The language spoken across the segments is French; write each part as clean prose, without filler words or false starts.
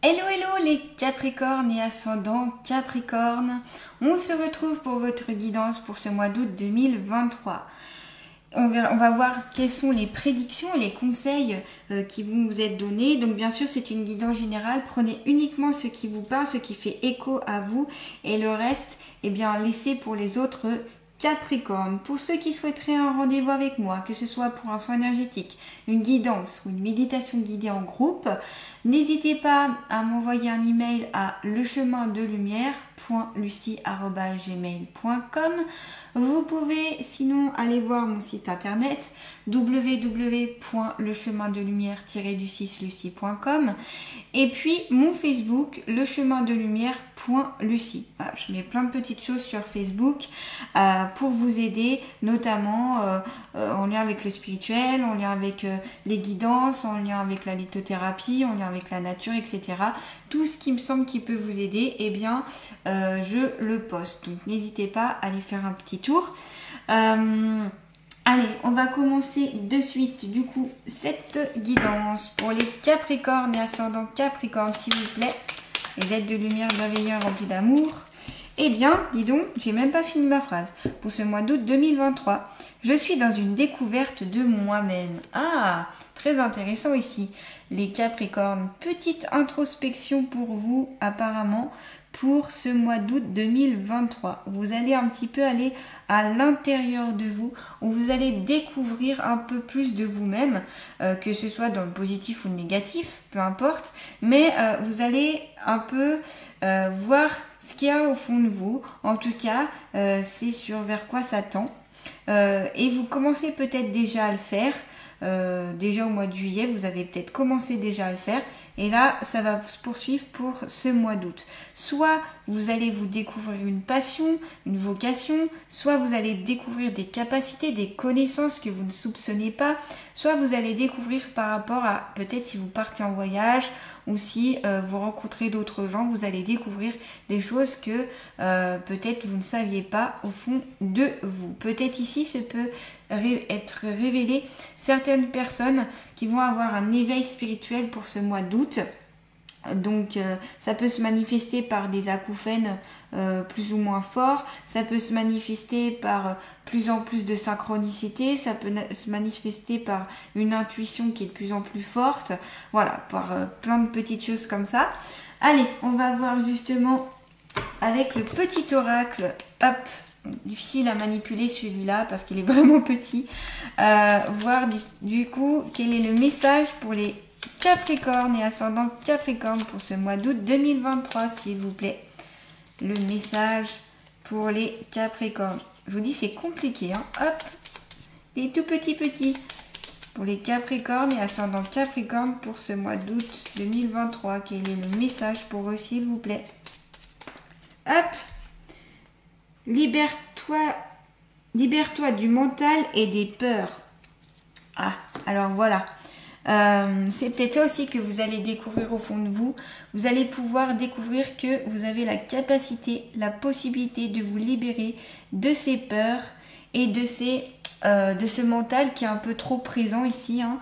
Hello hello les Capricornes et ascendants Capricorne, on se retrouve pour votre guidance pour ce mois d'août 2023. On va voir quelles sont les prédictions et les conseils qui vont vous être donnés. Donc bien sûr c'est une guidance générale, prenez uniquement ce qui vous parle, ce qui fait écho à vous et le reste, eh bien laissez pour les autres Capricorne. Pour ceux qui souhaiteraient un rendez-vous avec moi, que ce soit pour un soin énergétique, une guidance ou une méditation guidée en groupe, n'hésitez pas à m'envoyer un email à lechemindelumière.lucie@gmail.com. Vous pouvez sinon aller voir mon site internet www.lechemindelumière-lucie.com et puis mon Facebook lechemindelumière.lucie. Voilà, je mets plein de petites choses sur Facebook pour vous aider, notamment en lien avec le spirituel, en lien avec les guidances, en lien avec la lithothérapie, en lien avec la nature, etc. Tout ce qui me semble qui peut vous aider, eh bien, je le poste. Donc, n'hésitez pas à aller faire un petit tour. Allez, on va commencer de suite, du coup, cette guidance pour les Capricornes et ascendants Capricorne, s'il vous plaît. Les êtres de lumière bienveillants remplis d'amour. Eh bien, dis donc, j'ai même pas fini ma phrase. Pour ce mois d'août 2023, je suis dans une découverte de moi-même. Ah, très intéressant ici. Les Capricornes, petite introspection pour vous, apparemment, pour ce mois d'août 2023. Vous allez un petit peu aller à l'intérieur de vous, où vous allez découvrir un peu plus de vous-même, que ce soit dans le positif ou le négatif, peu importe, mais vous allez un peu voir ce qu'il y a au fond de vous. En tout cas, c'est sur vers quoi ça tend. Et vous commencez peut-être déjà à le faire. Déjà au mois de juillet, vous avez peut-être commencé déjà à le faire. Et là, ça va se poursuivre pour ce mois d'août. Soit vous allez vous découvrir une passion, une vocation, soit vous allez découvrir des capacités, des connaissances que vous ne soupçonnez pas, soit vous allez découvrir par rapport à peut-être si vous partez en voyage ou si vous rencontrez d'autres gens, vous allez découvrir des choses que peut-être vous ne saviez pas au fond de vous. Peut-être ici, ce peut être révélé certaines personnes qui vont avoir un éveil spirituel pour ce mois d'août. Donc ça peut se manifester par des acouphènes plus ou moins forts, ça peut se manifester par plus en plus de synchronicité, ça peut se manifester par une intuition qui est de plus en plus forte, voilà, par plein de petites choses comme ça. Allez, on va voir justement avec le petit oracle, hop, difficile à manipuler celui-là parce qu'il est vraiment petit, voir du coup quel est le message pour les Capricorne et ascendant Capricorne pour ce mois d'août 2023, s'il vous plaît. Le message pour les Capricornes. Je vous dis, c'est compliqué, hein. Hop, les tout petits. Pour les Capricornes et ascendant Capricorne pour ce mois d'août 2023. Quel est le message pour eux, s'il vous plaît? Hop, libère-toi du mental et des peurs. Ah, alors voilà. C'est peut-être ça aussi que vous allez découvrir au fond de vous. Vous allez pouvoir découvrir que vous avez la capacité, la possibilité de vous libérer de ces peurs et de ce mental qui est un peu trop présent ici, hein,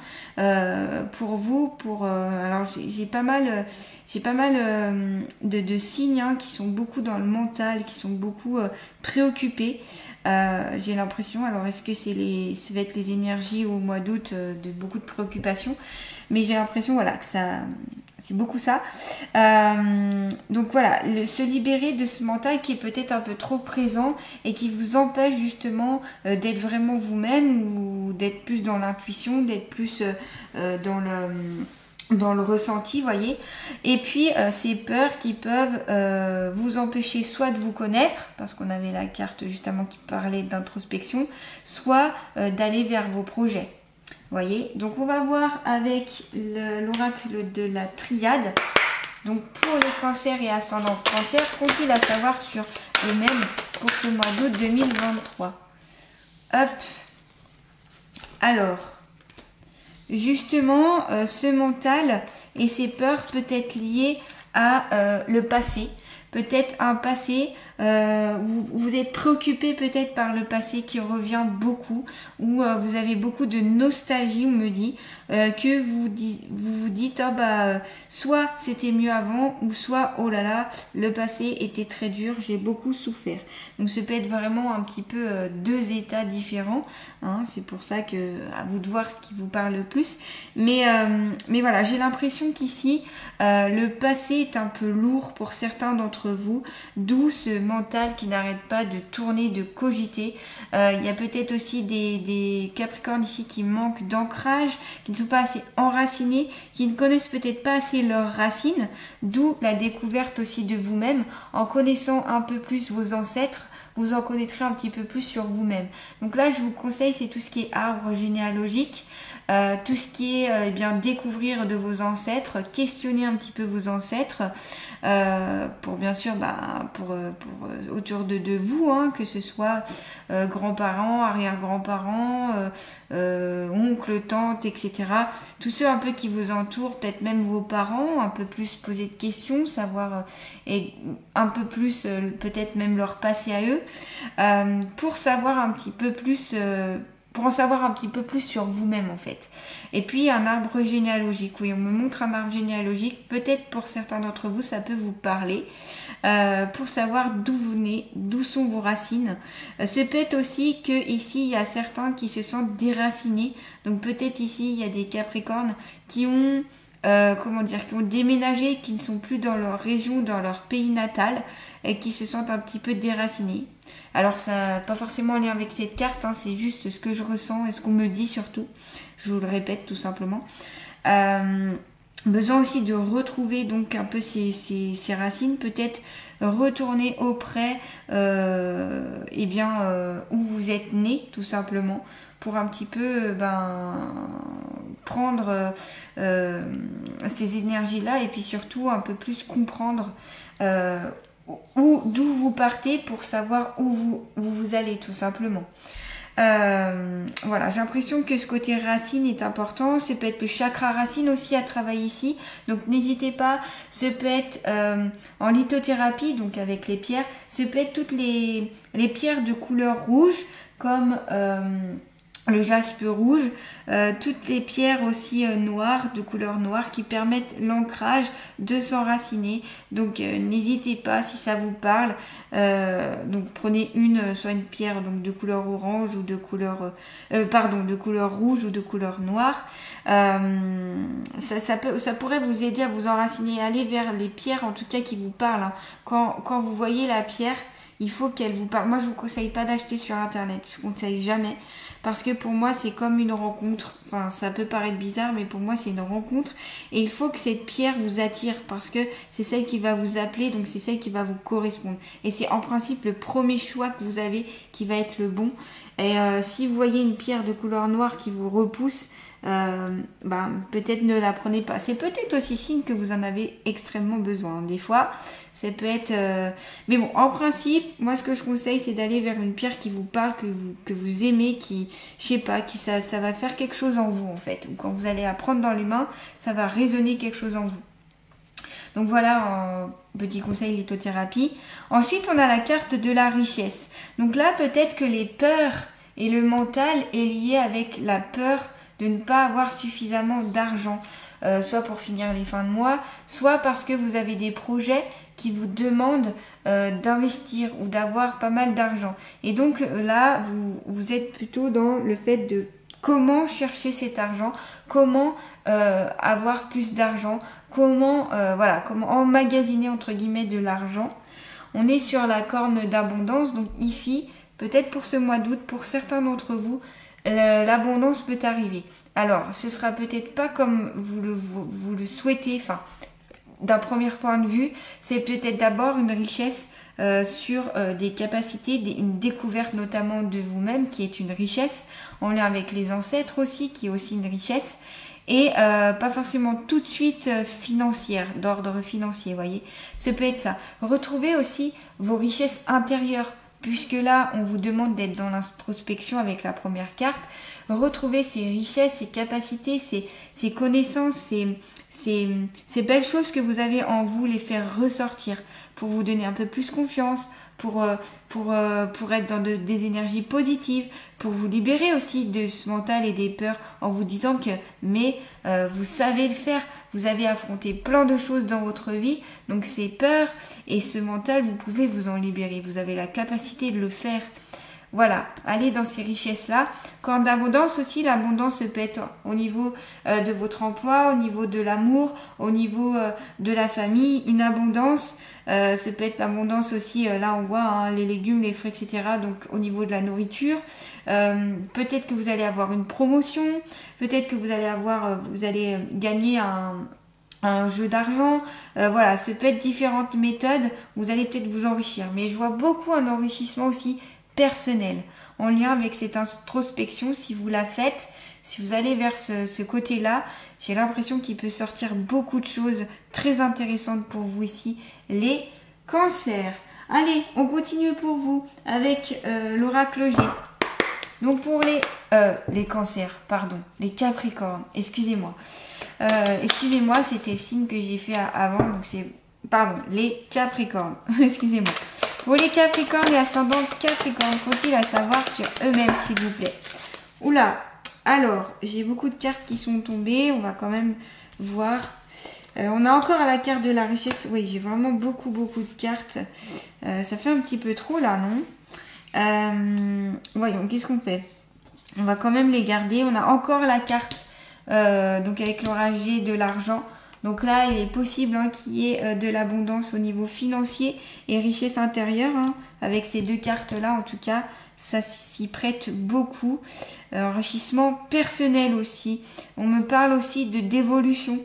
pour vous. Alors j'ai pas mal de signes, hein, qui sont beaucoup dans le mental, qui sont beaucoup préoccupés. J'ai l'impression, alors est-ce que ça va être les énergies au mois d'août de beaucoup de préoccupations, mais j'ai l'impression, voilà, que c'est beaucoup ça. Donc voilà, se libérer de ce mental qui est peut-être un peu trop présent et qui vous empêche justement d'être vraiment vous-même, ou d'être plus dans l'intuition, d'être plus dans le ressenti, voyez. Et puis ces peurs qui peuvent vous empêcher soit de vous connaître, parce qu'on avait la carte justement qui parlait d'introspection, soit d'aller vers vos projets, voyez. Donc on va voir avec l'oracle de la triade. Donc pour les cancers et ascendants cancer, qu'ont-ils à savoir sur eux-mêmes pour ce mois d'août 2023? Hop, alors justement, ce mental et ces peurs peut être liées à le passé. Peut-être un passé vous êtes préoccupé peut-être par le passé qui revient beaucoup, ou vous avez beaucoup de nostalgie, on me dit, que vous vous dites oh bah soit c'était mieux avant, ou soit oh là là le passé était très dur, j'ai beaucoup souffert. Donc ce peut être vraiment un petit peu deux états différents, hein, c'est pour ça que à vous de voir ce qui vous parle le plus, mais voilà, j'ai l'impression qu'ici le passé est un peu lourd pour certains d'entre vous, d'où ce mental qui n'arrête pas de tourner, de cogiter. Il y a peut-être aussi des Capricornes ici qui manquent d'ancrage, qui ne sont pas assez enracinés, qui ne connaissent peut-être pas assez leurs racines, d'où la découverte aussi de vous-même. En connaissant un peu plus vos ancêtres, vous en connaîtrez un petit peu plus sur vous-même. Donc là, je vous conseille, c'est tout ce qui est arbre généalogique, tout ce qui est eh bien découvrir de vos ancêtres, questionner un petit peu vos ancêtres, pour bien sûr pour autour de vous, hein, que ce soit grands-parents, arrière-grands-parents, oncles, tantes, etc. Tous ceux un peu qui vous entourent, peut-être même vos parents, un peu plus poser de questions, savoir et un peu plus peut-être même leur passé à eux, pour savoir un petit peu plus pour en savoir un petit peu plus sur vous-même en fait. Et puis un arbre généalogique, oui, on me montre un arbre généalogique, peut-être pour certains d'entre vous ça peut vous parler, pour savoir d'où vous venez, d'où sont vos racines. Ce peut être aussi que ici il y a certains qui se sentent déracinés, donc peut-être ici il y a des Capricornes qui ont qui ont déménagé, qui ne sont plus dans leur région, dans leur pays natal, et qui se sentent un petit peu déracinés. Alors ça n'a pas forcément lien avec cette carte, hein, c'est juste ce que je ressens et ce qu'on me dit surtout. Je vous le répète tout simplement. Besoin aussi de retrouver donc un peu ces racines, peut-être retourner auprès où vous êtes né tout simplement, pour un petit peu prendre ces énergies-là et puis surtout un peu plus comprendre d'où vous partez pour savoir où vous allez tout simplement. Voilà, j'ai l'impression que ce côté racine est important. Ça peut être le chakra racine aussi à travailler ici, donc n'hésitez pas. Ce peut être en lithothérapie, donc avec les pierres, ce peut être toutes les pierres de couleur rouge comme le jaspe rouge, toutes les pierres aussi noires, de couleur noire, qui permettent l'ancrage de s'enraciner. Donc n'hésitez pas si ça vous parle. Donc prenez soit une pierre donc de couleur orange ou de couleur de couleur rouge ou de couleur noire. Ça pourrait vous aider à vous enraciner. Allez vers les pierres en tout cas qui vous parlent, hein. Quand vous voyez la pierre, il faut qu'elle vous parle. Moi je vous conseille pas d'acheter sur internet, je vous conseille jamais. Parce que pour moi, c'est comme une rencontre. Enfin, ça peut paraître bizarre, mais pour moi, c'est une rencontre. Et il faut que cette pierre vous attire parce que c'est celle qui va vous appeler, donc c'est celle qui va vous correspondre. Et c'est en principe le premier choix que vous avez qui va être le bon. Et si vous voyez une pierre de couleur noire qui vous repousse, peut-être ne la prenez pas. C'est peut-être aussi signe que vous en avez extrêmement besoin. Des fois, ça peut être... Mais bon, en principe, moi, ce que je conseille, c'est d'aller vers une pierre qui vous parle, que vous aimez, qui, je sais pas, ça va faire quelque chose en vous, en fait. Ou quand vous allez la prendre dans les mains, ça va résonner quelque chose en vous. Donc voilà, un petit conseil lithothérapie. Ensuite, on a la carte de la richesse. Donc là, peut-être que les peurs et le mental est lié avec la peur de ne pas avoir suffisamment d'argent, soit pour finir les fins de mois, soit parce que vous avez des projets qui vous demandent d'investir ou d'avoir pas mal d'argent. Et donc là, vous êtes plutôt dans le fait de comment chercher cet argent, comment avoir plus d'argent, comment emmagasiner entre guillemets de l'argent. On est sur la corne d'abondance, donc ici, peut-être pour ce mois d'août, pour certains d'entre vous, l'abondance peut arriver. Alors, ce sera peut-être pas comme vous le souhaitez, enfin, d'un premier point de vue, c'est peut-être d'abord une richesse sur des capacités, une découverte notamment de vous-même qui est une richesse, en lien avec les ancêtres aussi, qui est aussi une richesse, et pas forcément tout de suite financière, d'ordre financier, voyez. Ce peut être ça. Retrouvez aussi vos richesses intérieures, puisque là, on vous demande d'être dans l'introspection avec la première carte. Retrouvez ces richesses, ces capacités, ces connaissances, ces belles choses que vous avez en vous, les faire ressortir pour vous donner un peu plus confiance, pour être dans des énergies positives, pour vous libérer aussi de ce mental et des peurs en vous disant que vous savez le faire, vous avez affronté plein de choses dans votre vie, donc ces peurs et ce mental, vous pouvez vous en libérer, vous avez la capacité de le faire. Voilà, allez dans ces richesses-là. Corne d'abondance aussi, l'abondance peut être au niveau de votre emploi, au niveau de l'amour, au niveau de la famille, une abondance. Ça peut être l'abondance aussi, là on voit les légumes, les fruits, etc. Donc au niveau de la nourriture. Peut-être que vous allez avoir une promotion, peut-être que vous allez gagner un jeu d'argent, voilà, ça peut être différentes méthodes, vous allez peut-être vous enrichir. Mais je vois beaucoup un enrichissement aussi personnel, en lien avec cette introspection. Si vous la faites, si vous allez vers ce côté-là, j'ai l'impression qu'il peut sortir beaucoup de choses très intéressantes pour vous ici, les cancers. Allez, on continue pour vous avec l'oracle G. Donc pour les cancers, pardon, les capricornes, excusez-moi. Excusez-moi, c'était le signe que j'ai fait avant, donc c'est, pardon, les capricornes, excusez-moi. Pour les capricornes et ascendants capricornes, faut-il à savoir sur eux-mêmes, s'il vous plaît? Oula, alors, j'ai beaucoup de cartes qui sont tombées, on va quand même voir. On a encore la carte de la richesse, oui, j'ai vraiment beaucoup de cartes. Ça fait un petit peu trop là, non? Voyons, qu'est-ce qu'on fait? On va quand même les garder. On a encore la carte, donc avec l'orage de l'argent. Donc là, il est possible qu'il y ait de l'abondance au niveau financier et richesse intérieure. Avec ces deux cartes-là, en tout cas, ça s'y prête beaucoup. Enrichissement personnel aussi. On me parle aussi d'évolution.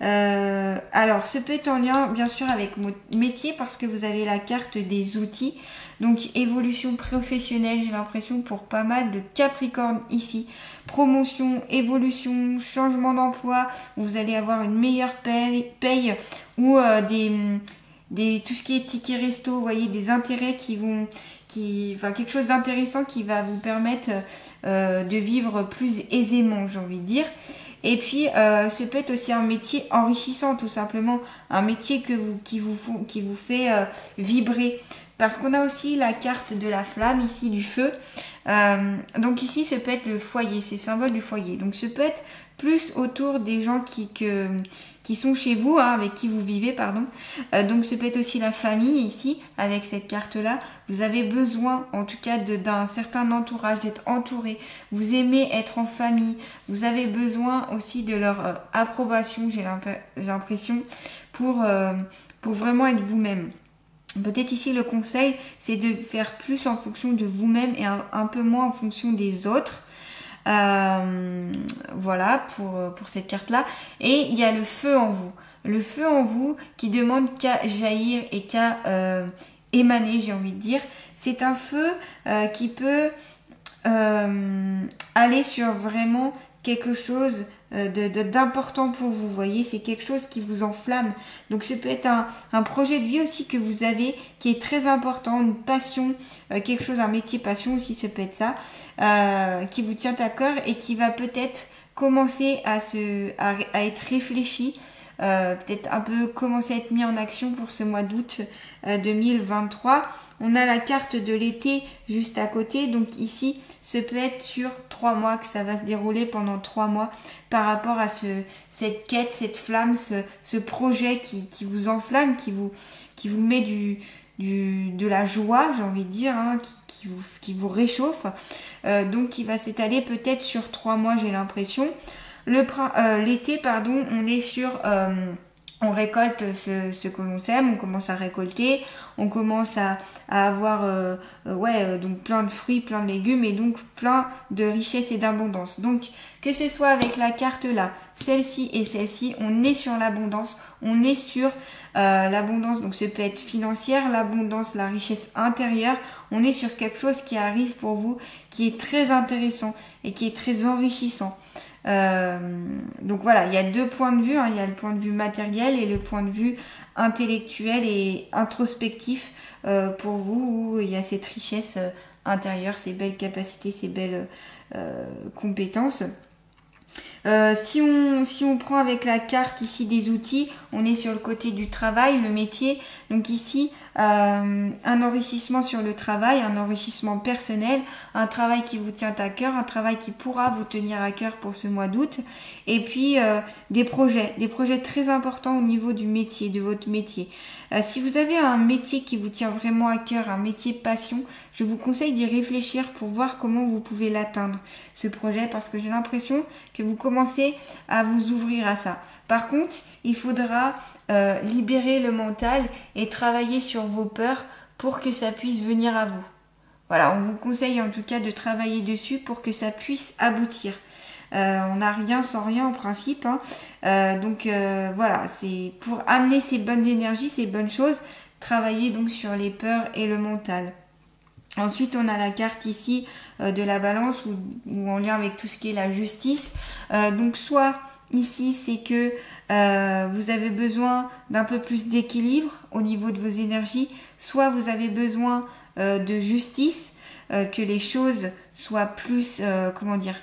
Alors, ce peut être en lien, bien sûr, avec votre métier parce que vous avez la carte des outils. Donc, évolution professionnelle, j'ai l'impression, pour pas mal de Capricorne ici. Promotion, évolution, changement d'emploi, vous allez avoir une meilleure paye ou tout ce qui est ticket resto, vous voyez, des intérêts enfin quelque chose d'intéressant qui va vous permettre de vivre plus aisément, j'ai envie de dire. Et puis, ce peut être aussi un métier enrichissant, tout simplement, un métier qui vous fait vibrer. Parce qu'on a aussi la carte de la flamme, ici, du feu. Donc ici, ce peut être le foyer, c'est symbole du foyer. Donc ce peut être plus autour des gens qui sont chez vous, avec qui vous vivez, pardon. Donc ce peut être aussi la famille ici, avec cette carte-là. Vous avez besoin, en tout cas, d'un certain entourage, d'être entouré. Vous aimez être en famille. Vous avez besoin aussi de leur approbation, j'ai l'impression, pour vraiment être vous-même. Peut-être ici le conseil, c'est de faire plus en fonction de vous-même et un peu moins en fonction des autres. Voilà pour cette carte-là. Et il y a le feu en vous. Le feu en vous qui demande qu'à jaillir et qu'à émaner, j'ai envie de dire. C'est un feu qui peut aller sur vraiment quelque chose d'important pour vous, voyez, c'est quelque chose qui vous enflamme. Donc ce peut être un projet de vie aussi que vous avez qui est très important, une passion, quelque chose, un métier passion aussi, ce peut être ça, qui vous tient à cœur et qui va peut-être commencer à être réfléchi, peut-être un peu commencer à être mis en action pour ce mois d'août 2023. On a la carte de l'été juste à côté, donc ici, ce peut être sur 3 mois que ça va se dérouler pendant 3 mois par rapport à cette quête, cette flamme, ce projet qui vous enflamme, qui vous met de la joie, j'ai envie de dire, qui vous réchauffe, donc qui va s'étaler peut-être sur 3 mois, j'ai l'impression. L'été, pardon, on est sur... on récolte ce que l'on sème, on commence à récolter, on commence à avoir donc plein de fruits, plein de légumes et donc plein de richesses et d'abondance. Donc que ce soit avec la carte là, celle-ci et celle-ci, on est sur l'abondance, on est sur l'abondance, donc ça peut être financière, l'abondance, la richesse intérieure, on est sur quelque chose qui arrive pour vous, qui est très intéressant et qui est très enrichissant. Donc voilà, il y a 2 points de vue, il y a le point de vue matériel et le point de vue intellectuel et introspectif pour vous, où il y a cette richesse intérieure, ces belles capacités, ces belles compétences. Si on prend avec la carte ici des outils, on est sur le côté du travail, le métier. Donc ici, un enrichissement sur le travail, un enrichissement personnel, un travail qui vous tient à cœur, un travail qui pourra vous tenir à cœur pour ce mois d'août, et puis des projets très importants au niveau du métier, de votre métier. Si vous avez un métier qui vous tient vraiment à cœur, un métier passion, je vous conseille d'y réfléchir pour voir comment vous pouvez l'atteindre, ce projet, parce que j'ai l'impression que vous commencez à vous ouvrir à ça. Par contre, il faudra libérer le mental et travailler sur vos peurs pour que ça puisse venir à vous. Voilà, on vous conseille en tout cas de travailler dessus pour que ça puisse aboutir. On n'a rien sans rien en principe, hein. Donc voilà, c'est pour amener ces bonnes énergies, ces bonnes choses, travailler donc sur les peurs et le mental. Ensuite, on a la carte ici de la balance ou en lien avec tout ce qui est la justice. Donc soit ici, c'est que vous avez besoin d'un peu plus d'équilibre au niveau de vos énergies, soit vous avez besoin de justice, que les choses soient plus, comment dire,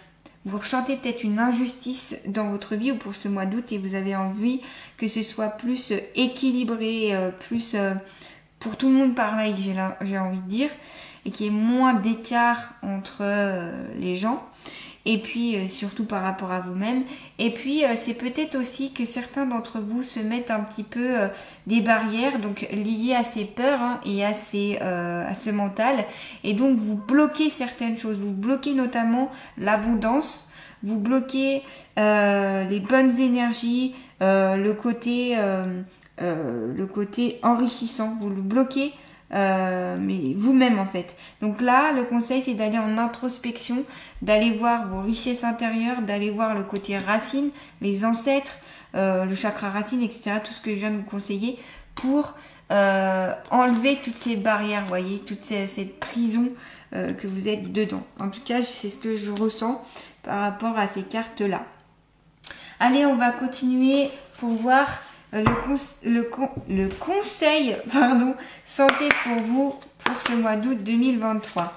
vous ressentez peut-être une injustice dans votre vie ou pour ce mois d'août et vous avez envie que ce soit plus équilibré, plus pour tout le monde pareil, j'ai envie de dire, et qu'il y ait moins d'écart entre les gens. Et puis surtout par rapport à vous-même. Et puis c'est peut-être aussi que certains d'entre vous se mettent un petit peu des barrières, donc liées à ces peurs, hein, et à ce mental. Et donc vous bloquez certaines choses. Vous bloquez notamment l'abondance. Vous bloquez les bonnes énergies, le côté enrichissant. Vous le bloquez. Mais vous-même en fait. Donc là, le conseil c'est d'aller en introspection, d'aller voir vos richesses intérieures, d'aller voir le côté racine, les ancêtres, le chakra racine, etc. Tout ce que je viens de vous conseiller pour enlever toutes ces barrières, vous voyez, toute cette prison que vous êtes dedans. En tout cas, c'est ce que je ressens par rapport à ces cartes-là. Allez, on va continuer pour voir le conseil santé pour vous pour ce mois d'août 2023.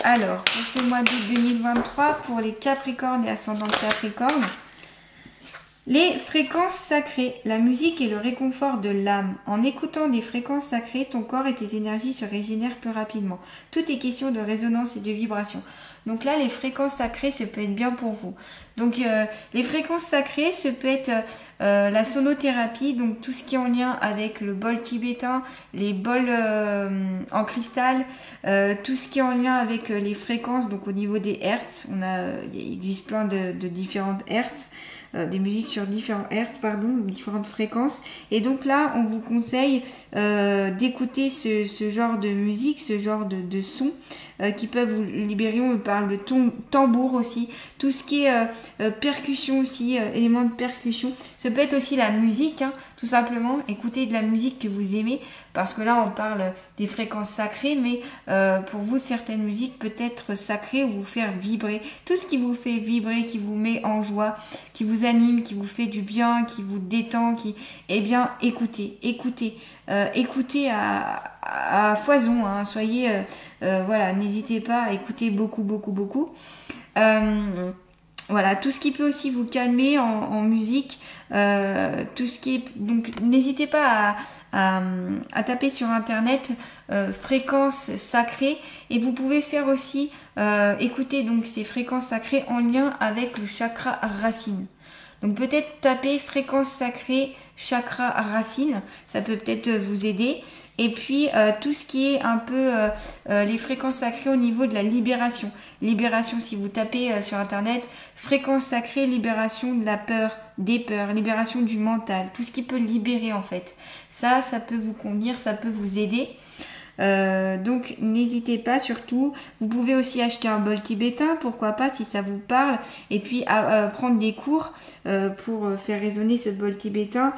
Alors, pour ce mois d'août 2023, pour les Capricornes et ascendant Capricorne, les fréquences sacrées, la musique est le réconfort de l'âme. En écoutant des fréquences sacrées, ton corps et tes énergies se régénèrent plus rapidement. Tout est question de résonance et de vibration. Donc là, les fréquences sacrées, ça peut être bien pour vous. Donc les fréquences sacrées, ça peut être la sonothérapie, donc tout ce qui est en lien avec le bol tibétain, les bols en cristal, tout ce qui est en lien avec les fréquences, donc au niveau des hertz. Il existe plein de différentes hertz. Des musiques sur différentes différentes fréquences. Et donc là, on vous conseille d'écouter ce genre de musique, ce genre de son qui peuvent vous libérer. On parle de tambour aussi, tout ce qui est percussion aussi, éléments de percussion. Ça peut être aussi la musique, hein, tout simplement. Écoutez de la musique que vous aimez, parce que là, on parle des fréquences sacrées, mais pour vous, certaines musiques peut être sacrées ou vous faire vibrer. Tout ce qui vous fait vibrer, qui vous met en joie, qui vous anime, qui vous fait du bien, qui vous détend, eh bien, écoutez à foison, hein. Soyez, voilà, n'hésitez pas à écouter beaucoup. Voilà, tout ce qui peut aussi vous calmer en musique, tout ce qui est, donc n'hésitez pas à taper sur internet fréquences sacrées, et vous pouvez faire aussi écouter donc ces fréquences sacrées en lien avec le chakra racine. Donc peut-être taper fréquences sacrées chakra racine, ça peut peut-être vous aider. Et puis tout ce qui est un peu les fréquences sacrées au niveau de la libération. Libération, si vous tapez sur internet, fréquences sacrées, libération de la peur, des peurs, libération du mental, tout ce qui peut libérer en fait. Ça peut vous convenir, ça peut vous aider. Donc n'hésitez pas, surtout vous pouvez aussi acheter un bol tibétain, pourquoi pas, si ça vous parle, et puis prendre des cours pour faire résonner ce bol tibétain.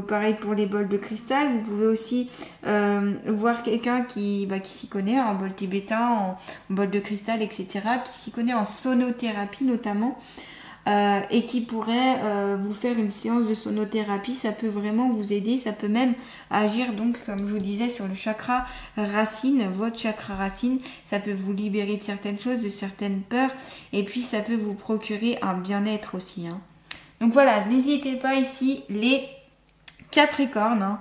Pareil pour les bols de cristal, vous pouvez aussi voir quelqu'un qui s'y connaît en bol tibétain, en bol de cristal, etc., qui s'y connaît en sonothérapie notamment. Et qui pourrait vous faire une séance de sonothérapie. Ça peut vraiment vous aider, ça peut même agir, donc comme je vous disais, sur le chakra racine, votre chakra racine. Ça peut vous libérer de certaines choses, de certaines peurs, et puis ça peut vous procurer un bien-être aussi, hein. Donc voilà, n'hésitez pas ici, les Capricorne, hein,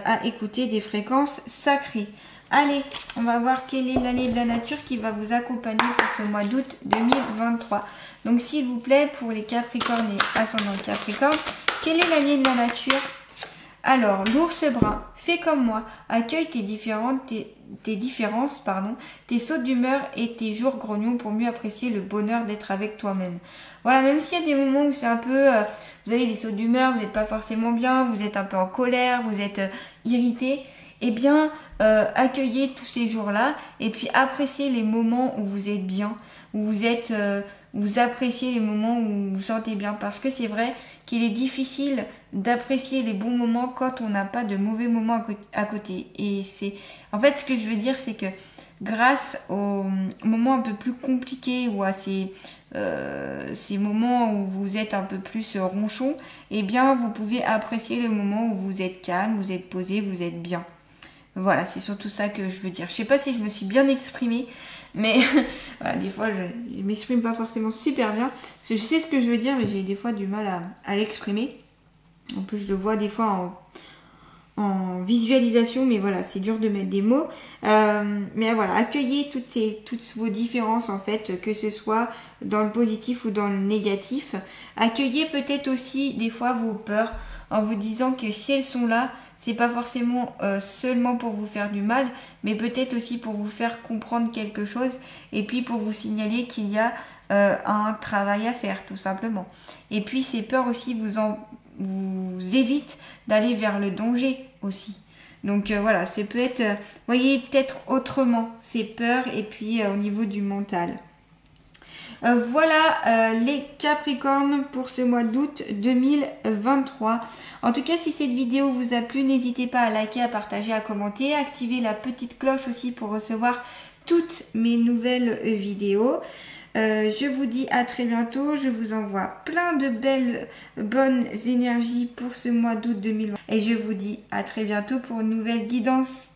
à écouter des fréquences sacrées. Allez, on va voir quelle est l'année de la nature qui va vous accompagner pour ce mois d'août 2023. Donc s'il vous plaît, pour les Capricornes et ascendant Capricorne, quelle est l'année de la nature? Alors, l'ours brun, fais comme moi, accueille tes différences, tes sautes d'humeur et tes jours grognons pour mieux apprécier le bonheur d'être avec toi-même. Voilà, même s'il y a des moments où c'est un peu, vous avez des sautes d'humeur, vous n'êtes pas forcément bien, vous êtes un peu en colère, vous êtes irrité, eh bien, accueillez tous ces jours-là et puis appréciez les moments où vous êtes bien, où vous appréciez les moments où vous vous sentez bien, parce que c'est vrai qu'il est difficile d'apprécier les bons moments quand on n'a pas de mauvais moments à côté. Et c'est, en fait, ce que je veux dire, c'est que grâce aux moments un peu plus compliqués ou à ces moments où vous êtes un peu plus ronchon, eh bien, vous pouvez apprécier le moment où vous êtes calme, vous êtes posé, vous êtes bien. Voilà, c'est surtout ça que je veux dire. Je sais pas si je me suis bien exprimée, mais voilà, des fois je m'exprime pas forcément super bien. Parce que je sais ce que je veux dire, mais j'ai des fois du mal à l'exprimer. En plus, je le vois des fois en visualisation, mais voilà, c'est dur de mettre des mots. Mais voilà, accueillez toutes vos différences en fait, que ce soit dans le positif ou dans le négatif. Accueillez peut-être aussi des fois vos peurs en vous disant que si elles sont là, c'est pas forcément seulement pour vous faire du mal, mais peut-être aussi pour vous faire comprendre quelque chose et puis pour vous signaler qu'il y a un travail à faire, tout simplement. Et puis ces peurs aussi vous évitent d'aller vers le danger aussi. Donc voilà, ça peut être, voyez peut-être autrement ces peurs et puis au niveau du mental. Voilà les Capricornes pour ce mois d'août 2023. En tout cas, si cette vidéo vous a plu, n'hésitez pas à liker, à partager, à commenter, activer la petite cloche aussi pour recevoir toutes mes nouvelles vidéos. Je vous dis à très bientôt. Je vous envoie plein de belles, bonnes énergies pour ce mois d'août 2020. Et je vous dis à très bientôt pour une nouvelle guidance.